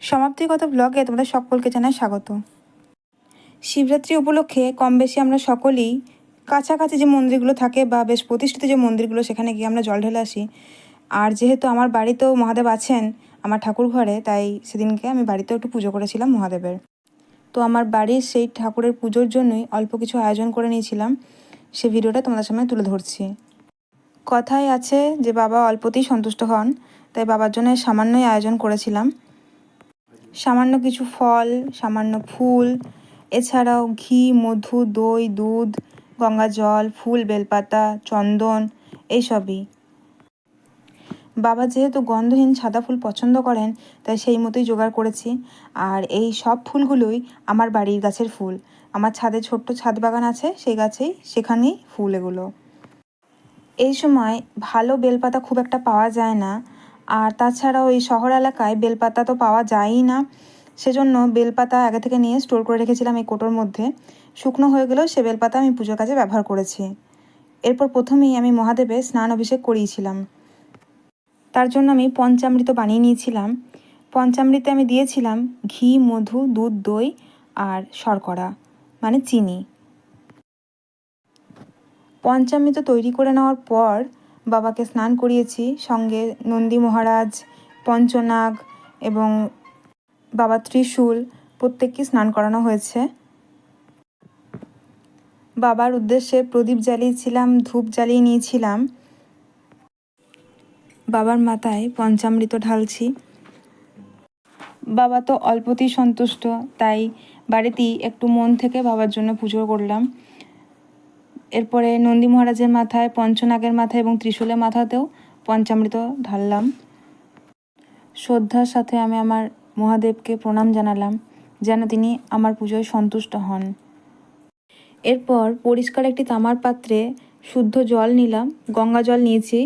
সমাপ্তির কথা ব্লগে তোমাদের সকলকে জানাই স্বাগত। শিবরাত্রি উপলক্ষে কম বেশি আমরা সকলেই কাছাকাছি যে মন্দিরগুলো থাকে বা বেশ প্রতিষ্ঠিত যে মন্দিরগুলো সেখানে গিয়ে আমরা জল ঢেলে আসি। আর যেহেতু আমার বাড়িতেও মহাদেব আছেন আমার ঠাকুর ঘরে, তাই সেদিনকে আমি বাড়িতেও একটু পুজো করেছিলাম মহাদেবের। তো আমার বাড়ির সেই ঠাকুরের পুজোর জন্যই অল্প কিছু আয়োজন করে নিয়েছিলাম, সে ভিডিওটা তোমাদের সামনে তুলে ধরছি। কথাই আছে যে বাবা অল্পতেই সন্তুষ্ট হন, তাই বাবার জন্য সামান্যই আয়োজন করেছিলাম। সামান্য কিছু ফল, সামান্য ফুল, এছাড়াও ঘি, মধু, দই, দুধ, গঙ্গা জল, ফুল, বেলপাতা, চন্দন এইসবই। বাবা যেহেতু গন্ধহীন সাদা ফুল পছন্দ করেন, তাই সেই মতোই জোগাড় করেছি। আর এই সব ফুলগুলোই আমার বাড়ির গাছের ফুল। আমার ছাদে ছোট্ট ছাদ বাগান আছে, সেই গাছেই সেখানেই ফুল এগুলো। এই সময় ভালো বেলপাতা খুব একটা পাওয়া যায় না, আর তাছাড়াও এই শহর এলাকায় বেলপাতা তো পাওয়া যায়ই না। সেজন্য বেলপাতা আগে থেকে নিয়ে স্টোর করে রেখেছিলাম এই কোটোর মধ্যে। শুকনো হয়ে গেলেও সে বেলপাতা আমি পুজোর কাজে ব্যবহার করেছি। এরপর প্রথমেই আমি মহাদেবের স্নান অভিষেক করিয়েছিলাম। তার জন্য আমি পঞ্চামৃত বানিয়ে নিয়েছিলাম। পঞ্চামৃতে আমি দিয়েছিলাম ঘি, মধু, দুধ, দই আর শর্করা মানে চিনি। পঞ্চামৃত তৈরি করে নেওয়ার পর বাবাকে স্নান করিয়েছি, সঙ্গে নন্দী মহারাজ, পঞ্চনাগ এবং বাবা ত্রিশূল প্রত্যেককে স্নান করানো হয়েছে। বাবার উদ্দেশ্যে প্রদীপ জ্বালিয়েছিলাম, ধূপ জ্বালিয়ে নিয়েছিলাম। বাবার মাথায় পঞ্চামৃত ঢালছি। বাবা তো অল্পতেই সন্তুষ্ট, তাই বাড়িতেই একটু মন থেকে বাবার জন্য পুজো করলাম। এরপরে নন্দী মহারাজের মাথায়, পঞ্চনাগের মাথায় এবং ত্রিশূলের মাথাতেও পঞ্চামৃত ঢাললাম। শ্রদ্ধার সাথে আমি আমার মহাদেবকে প্রণাম জানালাম, যেন তিনি আমার পুজোয় সন্তুষ্ট হন। এরপর পরিষ্কার একটি তামার পাত্রে শুদ্ধ জল নিলাম, গঙ্গা জল নিয়েছি।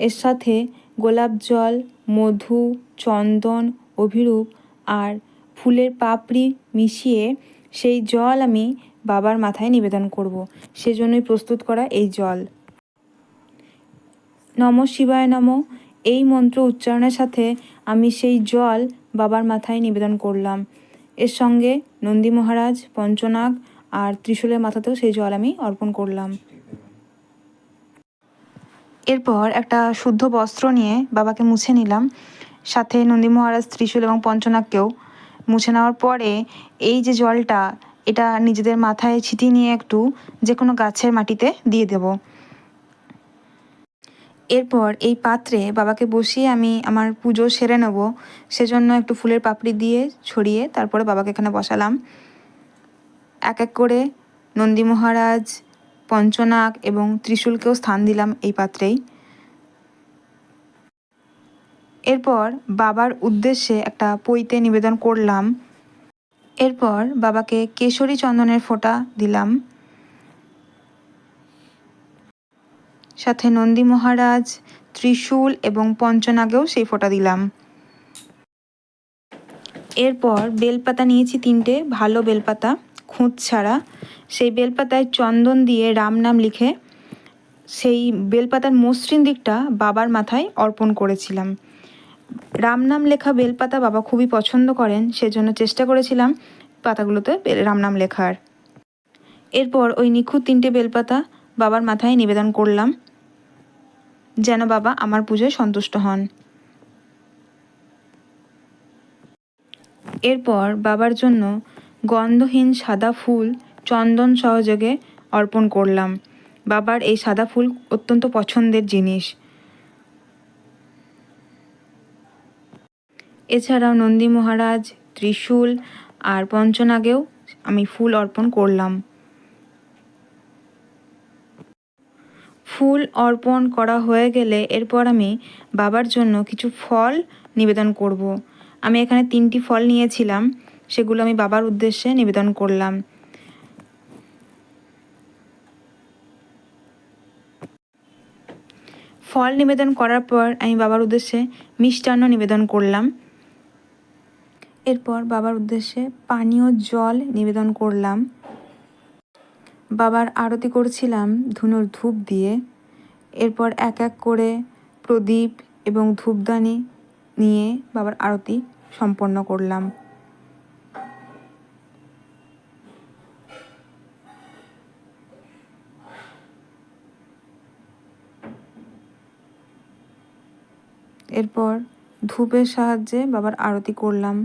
এর সাথে গোলাপ জল, মধু, চন্দন, অভিরূপ আর ফুলের পাপড়ি মিশিয়ে সেই জল আমি বাবার মাথায় নিবেদন করব। সেজন্যই প্রস্তুত করা এই জল। নমঃ শিবায় নমঃ এই মন্ত্র উচ্চারণের সাথে আমি সেই জল বাবার মাথায় নিবেদন করলাম। এর সঙ্গে নন্দী মহারাজ, পঞ্চনাগ আর ত্রিশূলের মাথাতেও সেই জল আমি অর্পণ করলাম। এরপর একটা শুদ্ধ বস্ত্র নিয়ে বাবাকে মুছে নিলাম, সাথে নন্দী মহারাজ, ত্রিশূল এবং পঞ্চনাগকেও মুছে নেওয়ার পরে এই যে জলটা, এটা নিজেদের মাথায় ছিটিয়ে নিয়ে একটু যে কোনো গাছের মাটিতে দিয়ে দেব। এরপর এই পাত্রে বাবাকে বসিয়ে আমি আমার পুজো সেরে নেব, সেজন্য একটু ফুলের পাপড়ি দিয়ে ছড়িয়ে তারপরে বাবাকে এখানে বসালাম। এক এক করে নন্দী মহারাজ, পঞ্চনাগ এবং ত্রিশূলকেও স্থান দিলাম এই পাত্রেই। এরপর বাবার উদ্দেশ্যে একটা পৈতে নিবেদন করলাম। এরপর বাবাকে কেশরী চন্দনের ফোঁটা দিলাম, সাথে নন্দী মহারাজ, ত্রিশূল এবং পঞ্চনাগেও সেই ফোঁটা দিলাম। এরপর বেলপাতা নিয়েছি 3টে, ভালো বেলপাতা, খুঁত ছাড়া। সেই বেলপাতায় চন্দন দিয়ে রাম নাম লিখে সেই বেলপাতার মসৃণ দিকটা বাবার মাথায় অর্পণ করেছিলাম। রাম নাম লেখা বেলপাতা বাবা খুবই পছন্দ করেন, সেজন্য চেষ্টা করেছিলাম পাতাগুলোতে রাম নাম লেখার। এরপর ওই নিখুঁত 3টে বেলপাতা বাবার মাথায় নিবেদন করলাম, যেন বাবা আমার পুজোয় সন্তুষ্ট হন। এরপর বাবার জন্য গন্ধহীন সাদা ফুল চন্দন সহযোগে অর্পণ করলাম। বাবার এই সাদা ফুল অত্যন্ত পছন্দের জিনিস। এছাড়াও নন্দী মহারাজ, ত্রিশূল আর পঞ্চনাগেও আমি ফুল অর্পণ করলাম। ফুল অর্পণ করা হয়ে গেলে এরপর আমি বাবার জন্য কিছু ফল নিবেদন করব। আমি এখানে 3টি ফল নিয়েছিলাম, সেগুলো আমি বাবার উদ্দেশ্যে নিবেদন করলাম। ফল নিবেদন করার পর আমি বাবার উদ্দেশ্যে মিষ্টান্ন নিবেদন করলাম। এরপর বাবার উদ্দেশ্যে পানীয় জল নিবেদন করলাম। বাবার আরতি করছিলাম ধুনোর ধূপ দিয়ে। এরপর এক এক করে প্রদীপ এবং ধূপদানি নিয়ে বাবার আরতি সম্পন্ন করলাম। এরপর ধূপের সাহায্যে বাবার আরতি করলাম।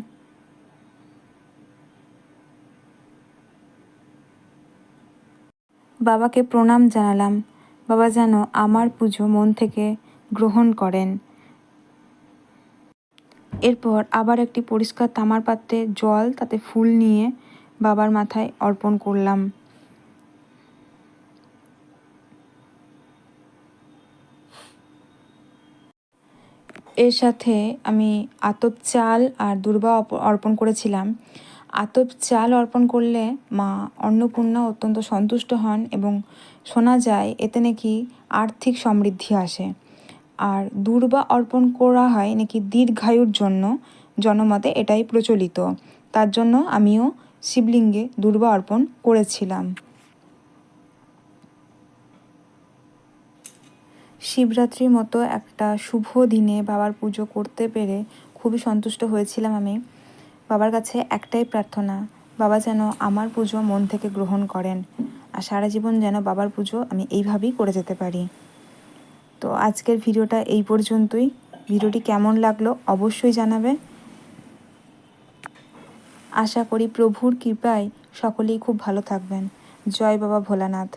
বাবাকে প্রণাম জানালাম। বাবা যেন আমার পুজো মন থেকে গ্রহণ করেন। এরপর আবার একটি পরিষ্কার তামার পাত্রে জল, তাতে ফুল নিয়ে বাবার মাথায় অর্পণ করলাম। এর সাথে আমি আতপ চাল আর দূর্বা অর্পণ করেছিলাম। আতপ চাল অর্পণ করলে মা অন্নপূর্ণা অত্যন্ত সন্তুষ্ট হন এবং শোনা যায় এতে নাকি আর্থিক সমৃদ্ধি আসে। আর দূর্বা অর্পণ করা হয় নাকি দীর্ঘায়ুর জন্য, জনমতে এটাই প্রচলিত। তার জন্য আমিও শিবলিঙ্গে দূর্বা অর্পণ করেছিলাম। শিবরাত্রির মতো একটা শুভ দিনে বাবার পুজো করতে পেরে খুবই সন্তুষ্ট হয়েছিলাম আমি। বাবার কাছে একটাই প্রার্থনা, বাবা যেন আমার পুজো মন থেকে গ্রহণ করেন আর সারা জীবন যেন বাবার পুজো আমি এইভাবেই করে যেতে পারি। তো আজকের ভিডিওটা এই পর্যন্তই। ভিডিওটি কেমন লাগলো অবশ্যই জানাবে। আশা করি প্রভুর কৃপায় সকলেই খুব ভালো থাকবেন। জয় বাবা ভোলানাথ।